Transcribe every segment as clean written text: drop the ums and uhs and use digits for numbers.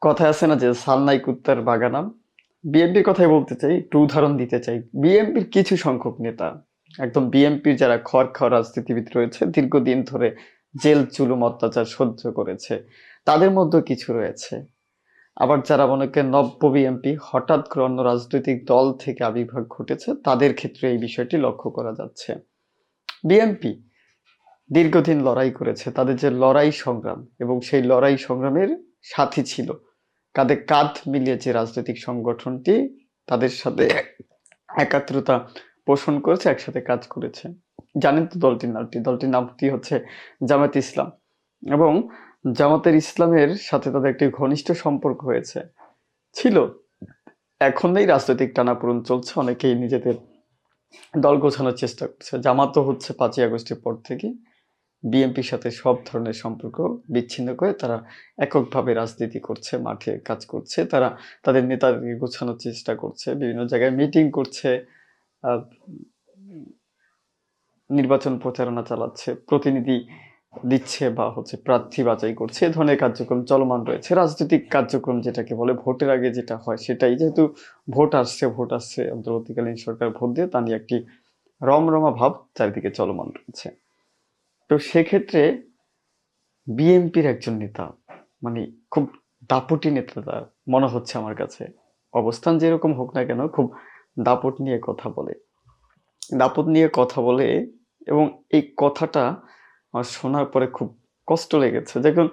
কথায় আছে না যে সালনাই কুত্তার বাগানাম। বিএনপির কথাই বলতে চাই, একটু উদাহরণ দিতে চাই। বিএনপির কিছু সংখ্যক নেতা, একদম বিএনপির যারা খড় রাজনীতিবিদ রয়েছে, দীর্ঘদিন ধরে জেল জুলুম অত্যাচার সহ্য করেছে, তাদের মধ্যে কিছু রয়েছে। আবার যারা মনে করেন নব্য বিএনপি, হঠাৎ করে অন্য রাজনৈতিক দল থেকে আবির্ভাব ঘটেছে, তাদের ক্ষেত্রে এই বিষয়টি লক্ষ্য করা যাচ্ছে। বিএনপি দীর্ঘদিন লড়াই করেছে, তাদের যে লড়াই সংগ্রাম এবং সেই লড়াই সংগ্রামের সাথী ছিল, কাঁধে কাঁধ মিলিয়ে যে রাজনৈতিক সংগঠনটি তাদের সাথে একাত্রতা পোষণ করেছে, একসাথে কাজ করেছে। জানেন তো দলটির নামটি হচ্ছে জামায়াত ইসলাম। এবং জামাতের ইসলামের সাথে তাদের একটি ঘনিষ্ঠ সম্পর্ক হয়েছে, ছিল। এখন এই রাজনৈতিক টানাপোড়েন চলছে, অনেকেই নিজেদের দল গোছানোর চেষ্টা করছে। জামাতও হচ্ছে 5ই আগস্টের পর থেকে বিএনপির সাথে সব ধরনের সম্পর্ক বিচ্ছিন্ন করে তারা এককভাবে রাজনীতি করছে, মাঠে কাজ করছে। তারা তাদের নেতাদেরকে গোছানোর চেষ্টা করছে, বিভিন্ন জায়গায় মিটিং করছে, আহ, নির্বাচন প্রচারণা চালাচ্ছে, প্রতিনিধি দিচ্ছে বা হচ্ছে প্রার্থী বাছাই করছে। এ ধরনের কার্যক্রম চলমান রয়েছে। রাজনৈতিক কার্যক্রম যেটাকে বলে, ভোটের আগে যেটা হয় সেটাই। যেহেতু ভোট আসছে, অন্তর্বর্তীকালীন সরকার ভোট দিয়ে, তা নিয়ে একটি রমরমা ভাব চারিদিকে চলমান রয়েছে। তো সেক্ষেত্রে বিএনপির একজন নেতা, মানে খুব দাপুটি নেতা তার মনে হচ্ছে আমার কাছে। অবস্থান যেরকম হোক না কেন, খুব দাপট নিয়ে কথা বলে, দাপট নিয়ে কথা বলে। এবং এই কথাটা আমার শোনার পরে খুব কষ্ট লেগেছে। দেখুন,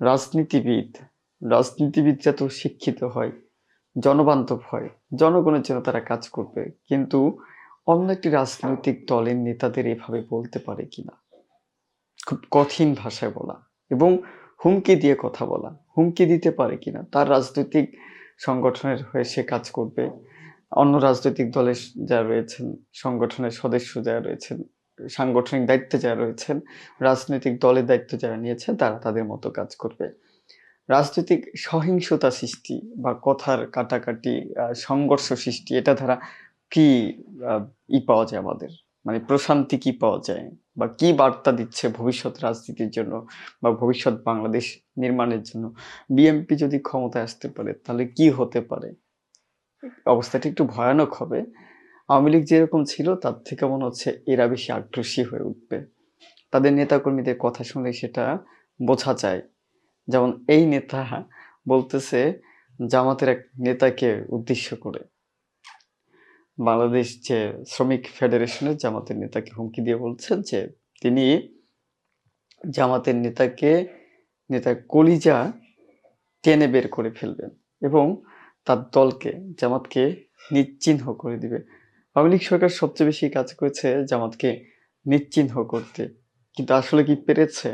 রাজনীতিবিদ রাজনীতিবিদ যত শিক্ষিত হয়, জনবান্ধব হয়, জনগণের জন্য তারা কাজ করবে, কিন্তু অন্য একটি রাজনৈতিক দলের নেতাদের এভাবে বলতে পারে কিনা, খুব কঠিন ভাষায় বলা এবং হুমকি দিয়ে কথা বলা, হুমকি দিতে পারে কিনা। তার রাজনৈতিক সংগঠনের হয়ে সে কাজ করবে, অন্য রাজনৈতিক দলের যারা রয়েছেন, সংগঠনের সদস্য যারা রয়েছেন, সাংগঠনিক দায়িত্বে যারা রয়েছেন, রাজনৈতিক দলের দায়িত্ব যারা নিয়েছেন, তারা তাদের মতো কাজ করবে। রাজনৈতিক সহিংসতা সৃষ্টি বা কথার কাটাকাটি, সংঘর্ষ সৃষ্টি, এটা দ্বারা কি আহ, পাওয়া যায় আমাদের, মানে প্রশান্তি কি পাওয়া যায়, বা কি বার্তা দিচ্ছে ভবিষ্যৎ রাজনীতির জন্য বা ভবিষ্যৎ বাংলাদেশ নির্মাণের জন্য। বিএনপি যদি ক্ষমতায় আসতে পারে তাহলে কি হতে পারে, অবস্থাটি একটু ভয়ানক হবে। আওয়ামী লীগ যেরকম ছিল তার থেকে মনে হচ্ছে এরা বেশি আগ্রাসী হয়ে উঠবে। তাদের নেতাকর্মীদের কথা শুনলে সেটা বোঝা যায়। যেমন এই নেতা বলতেছে, জামাতের এক নেতাকে উদ্দেশ্য করে, বাংলাদেশ যে শ্রমিক ফেডারেশনের জামাতের নেতাকে হুমকি দিয়ে বলছেন যে তিনি জামাতের নেতার কলিজা টেনে বের করে ফেলবেন এবং তার দলকে, জামাতকে নিশ্চিহ্ন করে দিবে। আওয়ামী লীগ সরকার সবচেয়ে বেশি কাজ করেছে জামাতকে নিশ্চিহ্ন করতে, কিন্তু আসলে কি পেরেছে?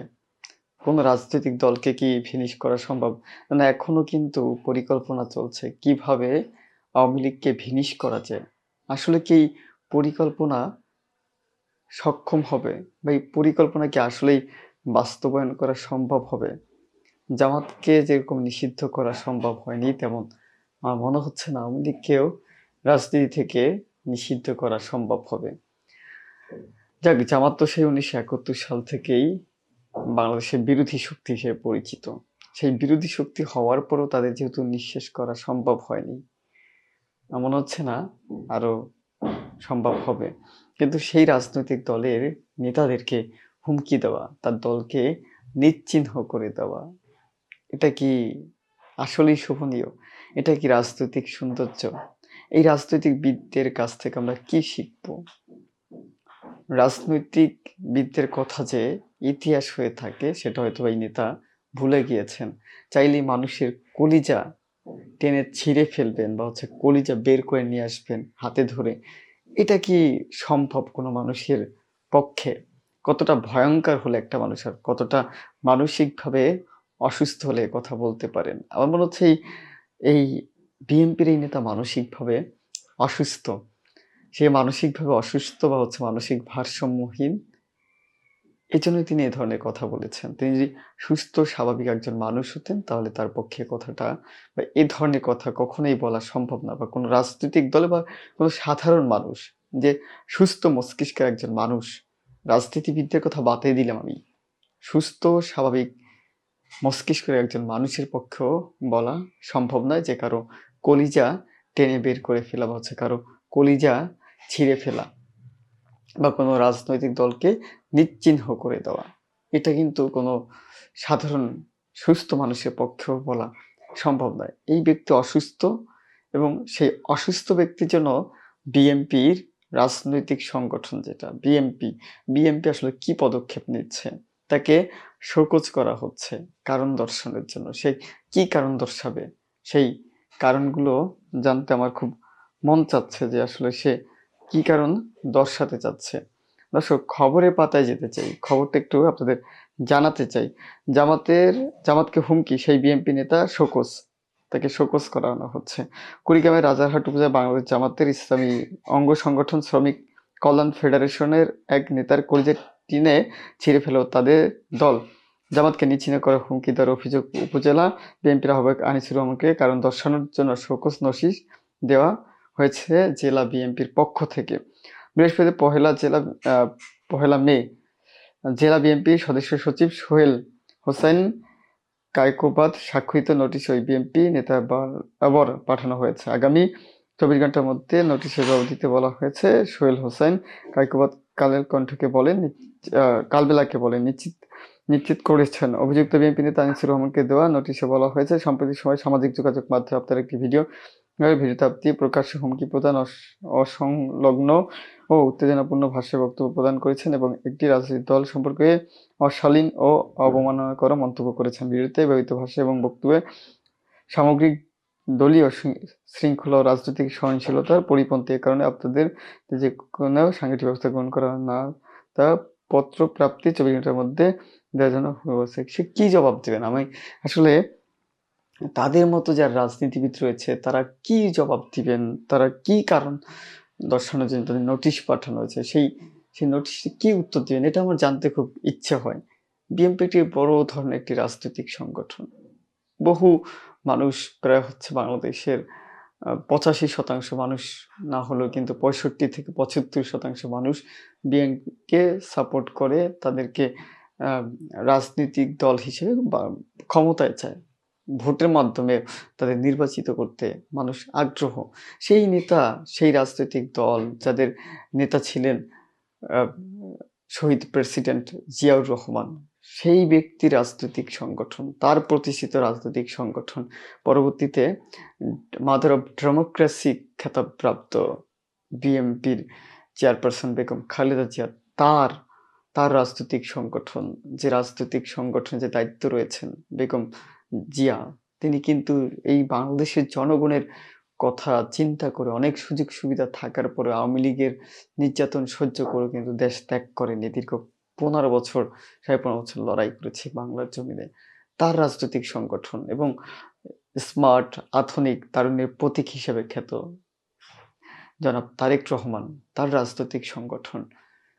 কোন রাজনৈতিক দলকে কি ফিনিশ করা সম্ভব? না, এখনো কিন্তু পরিকল্পনা চলছে কিভাবে আওয়ামী লীগকে ফিনিশ করা যায়। আসলে কি এই পরিকল্পনা সক্ষম হবে, বা এই পরিকল্পনা কি আসলেই বাস্তবায়ন করা সম্ভব হবে? জামাতকে যেরকম নিষিদ্ধ করা সম্ভব হয়নি, তেমন আমার মনে হচ্ছে না আওয়ামী লীগকেও রাজনীতি থেকে নিষিদ্ধ করা সম্ভব হবে। যাক, জামাত তো সেই 1971 সাল থেকেই বাংলাদেশের বিরোধী শক্তি হিসেবে পরিচিত। সেই বিরোধী শক্তি হওয়ার পরও তাদের যেহেতু নিঃশেষ করা সম্ভব হয়নি, আমার মনে হচ্ছে না আরো সম্ভব হবে। কিন্তু সেই রাজনৈতিক দলের নেতাদেরকে হুমকি দেওয়া, তার দলকে নিশ্চিহ্ন করে দেওয়া, এটা কি আসলেই শোভনীয়? এটা কি রাজনৈতিক সৌন্দর্য? এই রাজনৈতিকবিদদের কাছ থেকে আমরা কি শিখবো? রাজনৈতিকবিদদের কথা যে ইতিহাস হয়ে থাকে সেটা হয়তো এই নেতা ভুলে গিয়েছেন। চাইলেই মানুষের কলিজা টেনে ছিঁড়ে ফেলবেন বা হচ্ছে কলিজা বের করে নিয়ে আসবেন হাতে ধরে। এটা কি সম্ভব কোনো মানুষের পক্ষে? কতটা ভয়ঙ্কর হলে একটা মানুষ, আর কতটা মানসিকভাবে অসুস্থ হলে কথা বলতে পারেন? আমার মনে হচ্ছে এই বিএনপির এই নেতা মানসিকভাবে অসুস্থ। সে মানসিকভাবে অসুস্থ বা হচ্ছে মানসিক ভারসাম্যহীন, এজন্যই তিনি এ ধরনের কথা বলেছেন। তিনি যদি সুস্থ স্বাভাবিক একজন মানুষ হতেন তাহলে তার পক্ষে কথাটা বা এ ধরনের কথা কখনোই বলা সম্ভব না, বা কোনো রাজনৈতিক দলে বা কোনো সাধারণ মানুষ যে সুস্থ মস্তিষ্কের একজন মানুষ, রাজনীতিবিদদের কথা বাদই দিলাম আমি, সুস্থ স্বাভাবিক মস্তিষ্কের একজন মানুষের পক্ষেও বলা সম্ভব নয় যে কারো কলিজা টেনে বের করে ফেলা বা হচ্ছে কারো কলিজা ছিঁড়ে ফেলা বা কোনো রাজনৈতিক দলকে নিশ্চিহ্ন করে দেওয়া। এটা কিন্তু কোনো সাধারণ সুস্থ মানুষের পক্ষেও বলা সম্ভব নয়। এই ব্যক্তি অসুস্থ এবং সেই অসুস্থ ব্যক্তির জন্য বিএনপির রাজনৈতিক সংগঠন যেটা বিএনপি আসলে কি পদক্ষেপ নিচ্ছে? তাকে শোকজ করা হচ্ছে কারণ দর্শানোর জন্য। সে কি কারণ দর্শাবে? সেই কারণগুলো জানতে আমার খুব মন চাচ্ছে যে আসলে সে কি কারণ দর্শাতে চাচ্ছে। দর্শক, খবরের পাতায় যেতে চাই। খবরটা একটু আপনাদের জানাতে চাই। জামাতকে হুমকি, সেই বিএনপি নেতা শোকজ। তাকে শোকজ করানো হচ্ছে। কুড়িগ্রামের রাজারহাট উপজেলায় বাংলাদেশ জামাতের ইসলামী অঙ্গ সংগঠন শ্রমিক কল্যাণ ফেডারেশনের এক নেতার কলিজা টিনে ছিঁড়ে ফেলেও তাদের দল জামাতকে নিশ্চিহ্ন করার হুমকি দেওয়ার অভিযোগ উপজেলা বিএনপির আহ্বায়ক আনিসুর রহমানকে কারণ দর্শানোর জন্য শোকজ নোটিশ দেওয়া হয়েছে জেলা বিএনপির পক্ষ থেকে। বৃহস্পতিবার পহেলা মে জেলা বিএনপির সদস্য সচিব সোহেল হোসেন কায়কোবাদ স্বাক্ষরিত নোটিশ ওই বিএনপি নেতা বরাবর পাঠানো হয়েছে। আগামী 24 ঘন্টার মধ্যে নোটিশের জবাব দিতে বলা হয়েছে। সোহেল হোসেন কায়কোবাদ কালবেলাকে বলেন নিশ্চিত করেছেন। অভিযুক্ত বিএনপি নেতা আনিসুর রহমানকে দেওয়া নোটিশে বলা হয়েছে, সাম্প্রতিক সময়ে সামাজিক যোগাযোগ মাধ্যমে আপনার একটি ভিডিওতে প্রকাশ্যে হুমকি প্রদান, অসংলগ্ন ও উত্তেজনাপূর্ণ ভাষায় বক্তব্য প্রদান করেছেন এবং একটি রাজনৈতিক দল সম্পর্কে অশালীন ও অবমাননাকর মন্তব্য করেছেন। ভিডিওতে ব্যবহৃত ভাষা এবং বক্তব্যে সামগ্রিক দলীয় শৃঙ্খলা ও রাজনৈতিক সহনশীলতার পরিপন্থী। এ কারণে আপনাদের যে কোনো সাংগঠনিক ব্যবস্থা গ্রহণ করা না তা পত্র প্রাপ্তি 24 ঘন্টার মধ্যে দেওয়ার জন্য বলছে। সে কি জবাব দেবেন? আমি আসলে তাদের মতো যারা রাজনীতিবিদ রয়েছে তারা কি জবাব দিবেন? তারা কি কারণ দর্শানোর জন্য তাদের নোটিশ পাঠানো হয়েছে? সেই নোটিশে কি উত্তর দিবেন? এটা আমার জানতে খুব ইচ্ছে হয়। বিএনপি একটি বড় ধরনের একটি রাজনৈতিক সংগঠন। বহু মানুষ, প্রায় হচ্ছে বাংলাদেশের 85% মানুষ না হলেও কিন্তু 65 থেকে 75% মানুষ বিএনপিকে সাপোর্ট করে, তাদেরকে রাজনৈতিক দল হিসেবে বা ক্ষমতায় চায়। ভোটের মাধ্যমে তাদের নির্বাচিত করতে মানুষ আগ্রহ। সেই নেতা, সেই রাজনৈতিক দল যাদের নেতা ছিলেন আহ, শহীদ প্রেসিডেন্ট জিয়াউর রহমান, সেই ব্যক্তি রাজনৈতিক সংগঠন, তার প্রতিষ্ঠিত রাজনৈতিক সংগঠন, পরবর্তীতে মাদার অব ডেমোক্রেসি খেতাবপ্রাপ্ত বিএনপির চেয়ারপারসন বেগম খালেদা জিয়া, তার তার রাজনৈতিক সংগঠন, যে রাজনৈতিক সংগঠনে যে দায়িত্ব রয়েছেন বেগম জিয়া, তিনি কিন্তু এই বাংলাদেশের জনগণের কথা চিন্তা করে অনেক সুযোগ সুবিধা থাকার পরে আওয়ামী লীগের নির্যাতন সহ্য করে কিন্তু দেশ ত্যাগ করেনি। দীর্ঘ 15 বছর, 15.5 বছর লড়াই করেছে বাংলার জমিনে। তার রাজনৈতিক সংগঠন এবং স্মার্ট, আধুনিক তারুণ্যের প্রতীক হিসেবে খ্যাত জনাব তারেক রহমান, তার রাজনৈতিক সংগঠন,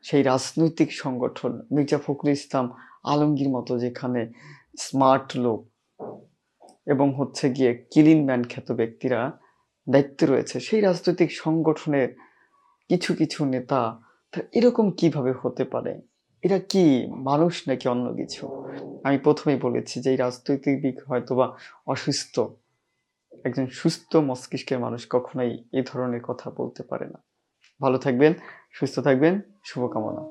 সেই রাজনৈতিক সংগঠন মির্জা ফখরুল ইসলাম আলমগীর মতো যেখানে স্মার্ট লোক এবং হচ্ছে গিয়ে ক্লিন ম্যান খ্যাত ব্যক্তিরা দায়িত্বে রয়েছে, সেই রাজনৈতিক সংগঠনের কিছু কিছু নেতা এরকম কিভাবে হতে পারে? এরা কি মানুষ নাকি অন্য কিছু? আমি প্রথমেই বলেছি যে এই রাজনৈতিক হয়তোবা অসুস্থ। একজন সুস্থ মস্তিষ্কের মানুষ কখনোই এই ধরনের কথা বলতে পারে না। ভালো থাকবেন, সুস্থ থাকবেন, শুভকামনা।